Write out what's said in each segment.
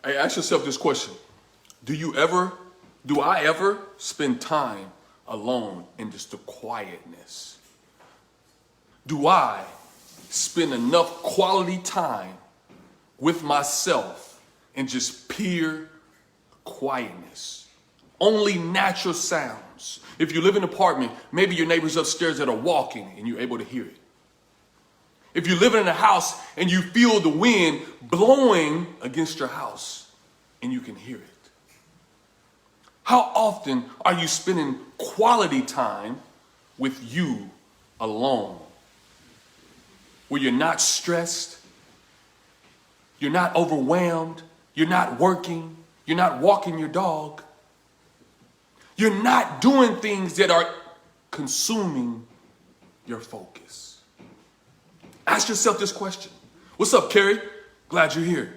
Hey, ask yourself this question. Do I ever spend time alone in just the quietness? Do I spend enough quality time with myself in just pure quietness? Only natural sounds. If you live in an apartment, maybe your neighbors upstairs that are walking and you're able to hear it. If you live in a house and you feel the wind blowing against your house and you can hear it. How often are you spending quality time with you alone? Where you're not stressed, you're not overwhelmed, you're not working, you're not walking your dog. You're not doing things that are consuming your focus. Ask yourself this question. What's up, Carrie? Glad you're here.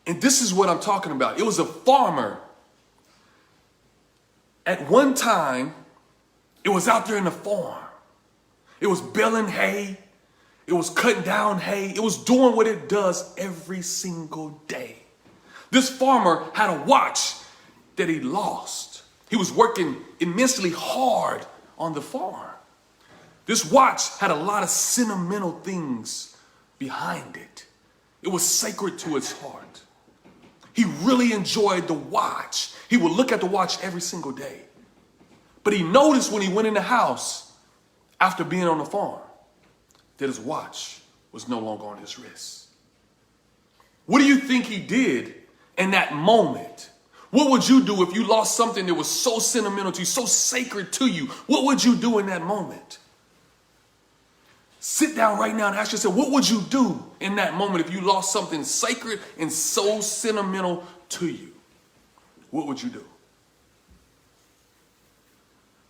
And this is what I'm talking about. It was a farmer. At one time, it was out there in the farm. It was baling hay. It was cutting down hay. It was doing what it does every single day. This farmer had a watch that he lost. He was working immensely hard on the farm. This watch had a lot of sentimental things behind it. It was sacred to his heart. He really enjoyed the watch. He would look at the watch every single day. But he noticed when he went in the house after being on the farm that his watch was no longer on his wrist. What do you think he did in that moment? What would you do if you lost something that was so sentimental to you, so sacred to you? What would you do in that moment? Sit down right now and ask yourself, what would you do in that moment if you lost something sacred and so sentimental to you? What would you do?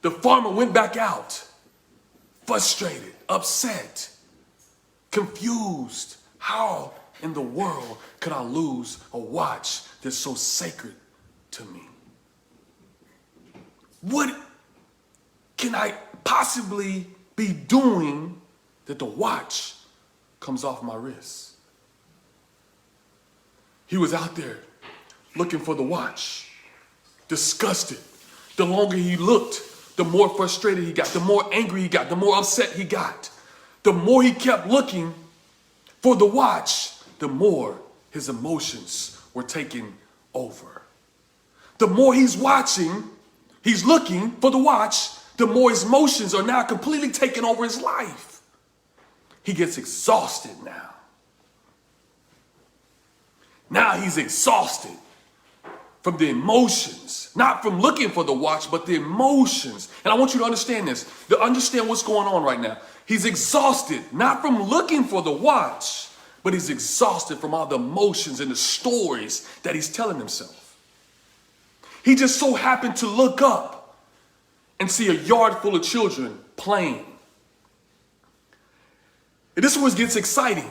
The farmer went back out, frustrated, upset, confused. How in the world could I lose a watch that's so sacred to me? What can I possibly be doing that the watch comes off my wrist? He was out there looking for the watch, disgusted. The longer he looked, the more frustrated he got, the more angry he got, the more upset he got. The more he kept looking for the watch, the more his emotions were taking over. The more he's watching, he's looking for the watch, the more his emotions are now completely taking over his life. He gets exhausted now. Now he's exhausted from the emotions, not from looking for the watch, but the emotions. And I want you to understand this, to understand what's going on right now. He's exhausted, not from looking for the watch, but he's exhausted from all the emotions and the stories that he's telling himself. He just so happened to look up and see a yard full of children playing. And this is what gets exciting.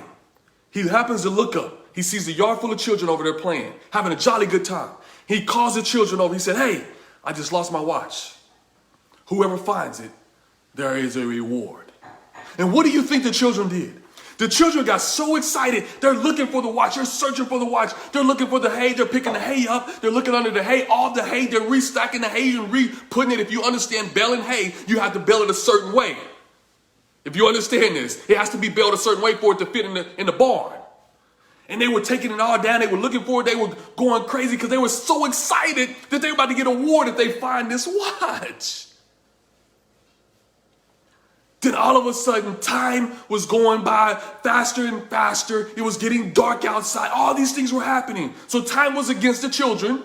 He happens to look up. He sees a yard full of children over there playing, having a jolly good time. He calls the children over. He said, hey, I just lost my watch. Whoever finds it, there is a reward. And what do you think the children did? The children got so excited. They're looking for the watch. They're searching for the watch. They're looking for the hay. They're picking the hay up. They're looking under the hay. All the hay, they're restacking the hay and re-putting it. If you understand baling hay, you have to bale it a certain way. If you understand this, it has to be baled a certain way for it to fit in the barn. And they were taking it all down. They were looking for it. They were going crazy because they were so excited that they were about to get an award if they find this watch. Then all of a sudden, time was going by faster and faster. It was getting dark outside. All these things were happening. So time was against the children.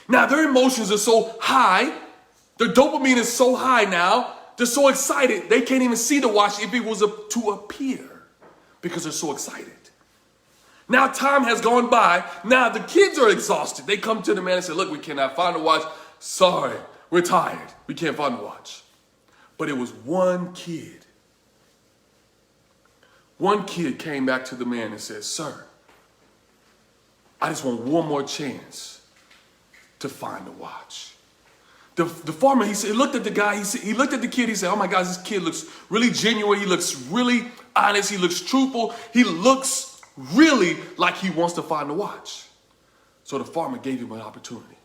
Now their emotions are so high. Their dopamine is so high now. They're so excited. They can't even see the watch if it was to appear because they're so excited. Now time has gone by. Now the kids are exhausted. They come to the man and say, look, we cannot find the watch. Sorry, we're tired. We can't find the watch. But it was one kid. One kid came back to the man and said, sir, I just want one more chance to find the watch. The farmer, he looked at the guy, he looked at the kid, he said, oh my God, this kid looks really genuine, he looks really honest, he looks truthful, he looks really like he wants to find the watch. So the farmer gave him an opportunity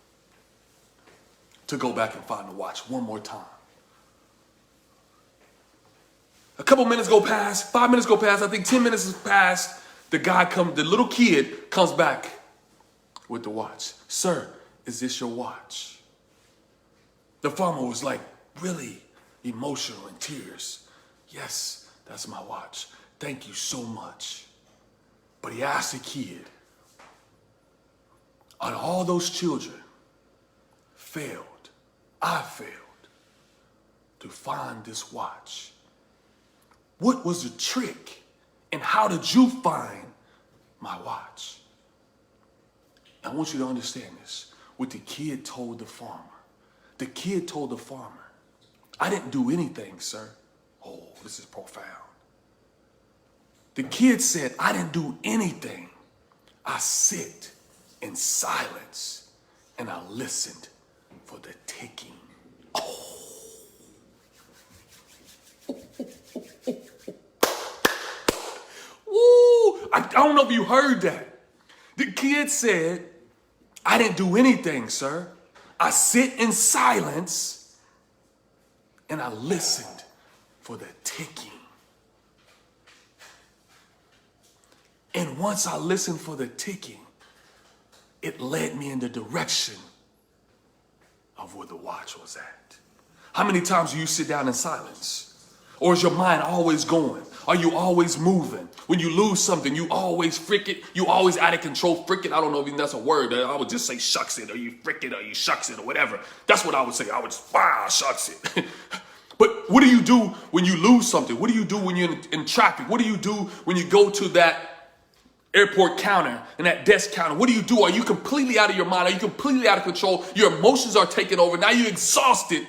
to go back and find the watch one more time. A couple minutes go past, 5 minutes go past, I think 10 minutes has passed. The little kid comes back with the watch. Sir, is this your watch? The farmer was like really emotional in tears. Yes, that's my watch. Thank you so much. But he asked the kid, out of all those children I failed to find this watch. What was the trick and how did you find my watch? I want you to understand this. What the kid told the farmer. The kid told the farmer, I didn't do anything, sir. Oh, this is profound. The kid said, I didn't do anything. I sit in silence and I listened for the ticking. Woo! I don't know if you heard that. The kid said, I didn't do anything, sir. I sit in silence and I listened for the ticking. And once I listened for the ticking, it led me in the direction of where the watch was at. How many times do you sit down in silence? Or is your mind always going? Are you always moving? When you lose something, you always frick it. You always out of control, frick it. I don't know if that's a word. I would just say shucks it, or you frick it, or you shucks it, or whatever. That's what I would say. I would just, shucks it. But what do you do when you lose something? What do you do when you're in traffic? What do you do when you go to that airport counter and that desk counter? What do you do? Are you completely out of your mind? Are you completely out of control? Your emotions are taking over. Now you're exhausted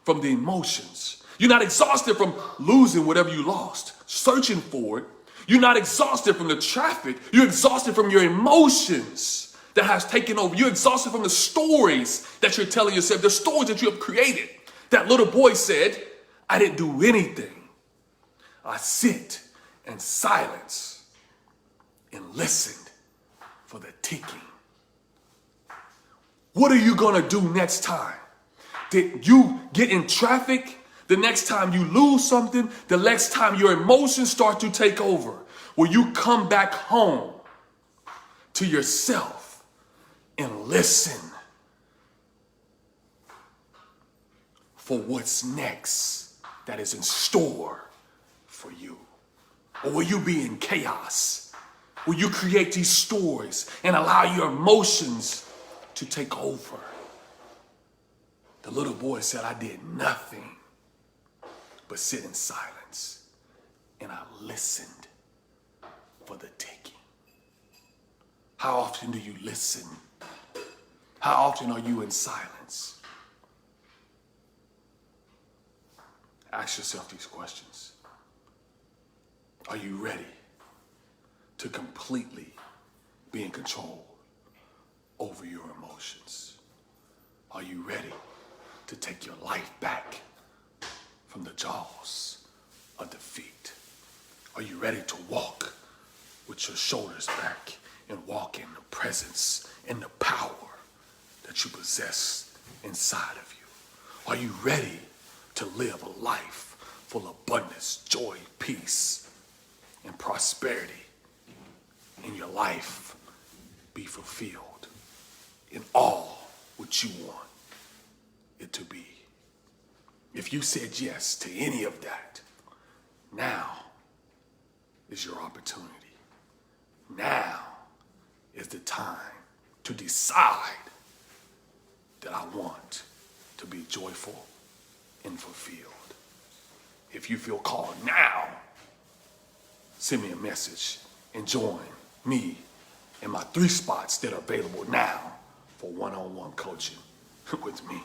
from the emotions. You're not exhausted from losing whatever you lost, searching for it. You're not exhausted from the traffic. You're exhausted from your emotions that has taken over. You're exhausted from the stories that you're telling yourself, the stories that you have created. That little boy said, I didn't do anything. I sit in silence and listened for the ticking. What are you going to do next time? Did you get in traffic? The next time you lose something, the next time your emotions start to take over, will you come back home to yourself and listen for what's next that is in store for you? Or will you be in chaos? Will you create these stories and allow your emotions to take over? The little boy said, I did nothing but sit in silence, and I listened for the ticking. How often do you listen? How often are you in silence? Ask yourself these questions. Are you ready to completely be in control over your emotions? Are you ready to take your life back from the jaws of defeat? Are you ready to walk with your shoulders back and walk in the presence and the power that you possess inside of you? Are you ready to live a life full of abundance, joy, peace, and prosperity? In your life be fulfilled in all what you want it to be. If you said yes to any of that, now is your opportunity. Now is the time to decide that I want to be joyful and fulfilled. If you feel called now, send me a message and join me in my 3 spots that are available now for one-on-one coaching with me.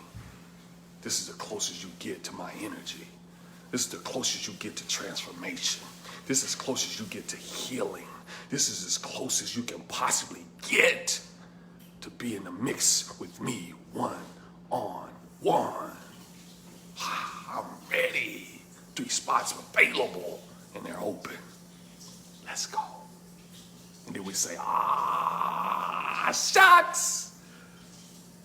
This is the closest you get to my energy. This is the closest you get to transformation. This is as close as you get to healing. This is as close as you can possibly get to be in the mix with me one-on-one. I'm ready. 3 spots available and they're open. Let's go. we say, ah, shucks.